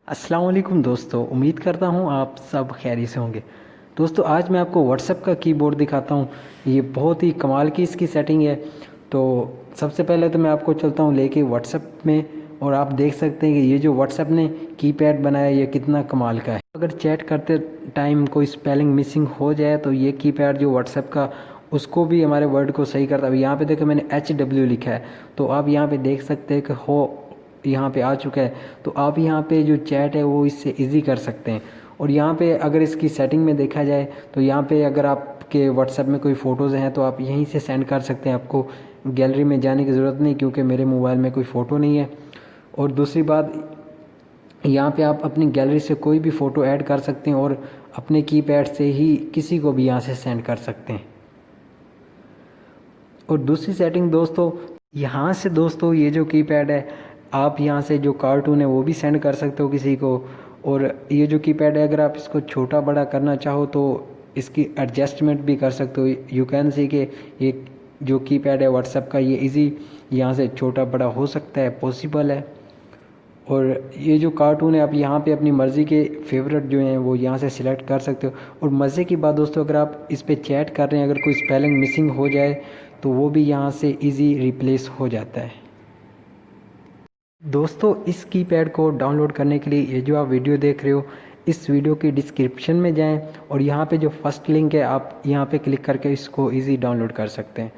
अस्सलाम वालेकुम दोस्तों, उम्मीद करता हूँ आप सब खैरी से होंगे। दोस्तों आज मैं आपको व्हाट्सएप का कीबोर्ड दिखाता हूँ। ये बहुत ही कमाल की इसकी सेटिंग है। तो सबसे पहले तो मैं आपको चलता हूँ लेके व्हाट्सएप में, और आप देख सकते हैं कि ये जो व्हाट्सएप ने कीपैड बनाया ये कितना कमाल का है। अगर चैट करते टाइम कोई स्पेलिंग मिसिंग हो जाए तो ये कीपैड जो व्हाट्सएप का उसको भी हमारे वर्ड को सही करता है। अब यहाँ पे देखो मैंने HW लिखा है, तो आप यहाँ पे देख सकते हैं कि हो यहाँ पे आ चुका है। तो आप यहाँ पे जो चैट है वो इससे इजी कर सकते हैं। और यहाँ पे अगर इसकी सेटिंग में देखा जाए तो यहाँ पे अगर आपके व्हाट्सएप में कोई फ़ोटोज़ हैं तो आप यहीं से सेंड कर सकते हैं। आपको गैलरी में जाने की ज़रूरत नहीं, क्योंकि मेरे मोबाइल में कोई फ़ोटो नहीं है। और दूसरी बात, यहाँ पे आप अपनी गैलरी से कोई भी फ़ोटो ऐड कर सकते हैं और अपने कीपैड से ही किसी को भी यहाँ से सेंड कर सकते हैं। और दूसरी सेटिंग दोस्तों, यहाँ से दोस्तों ये जो कीपैड है, आप यहाँ से जो कार्टून है वो भी सेंड कर सकते हो किसी को। और ये जो कीपैड है, अगर आप इसको छोटा बड़ा करना चाहो तो इसकी एडजस्टमेंट भी कर सकते हो। यू कैन सी कि ये जो कीपैड है व्हाट्सएप का ये इजी यहाँ से छोटा बड़ा हो सकता है, पॉसिबल है। और ये जो कार्टून है आप यहाँ पे अपनी मर्ज़ी के फेवरेट जो हैं वो यहाँ से सिलेक्ट कर सकते हो। और मज़े की बात दोस्तों, अगर आप इस पे चैट कर रहे हैं, अगर कोई स्पेलिंग मिसिंग हो जाए तो वो भी यहाँ से इजी रिप्लेस हो जाता है। दोस्तों इस कीपैड को डाउनलोड करने के लिए ये जो आप वीडियो देख रहे हो, इस वीडियो की डिस्क्रिप्शन में जाएं और यहाँ पे जो फर्स्ट लिंक है आप यहाँ पे क्लिक करके इसको इजी डाउनलोड कर सकते हैं।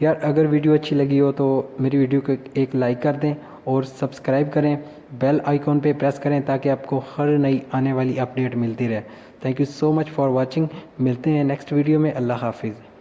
यार अगर वीडियो अच्छी लगी हो तो मेरी वीडियो को एक लाइक कर दें और सब्सक्राइब करें, बेल आइकॉन पे प्रेस करें ताकि आपको हर नई आने वाली अपडेट मिलती रहे। Thank you so much for watching. मिलते हैं नेक्स्ट वीडियो में। अल्लाह हाफिज़।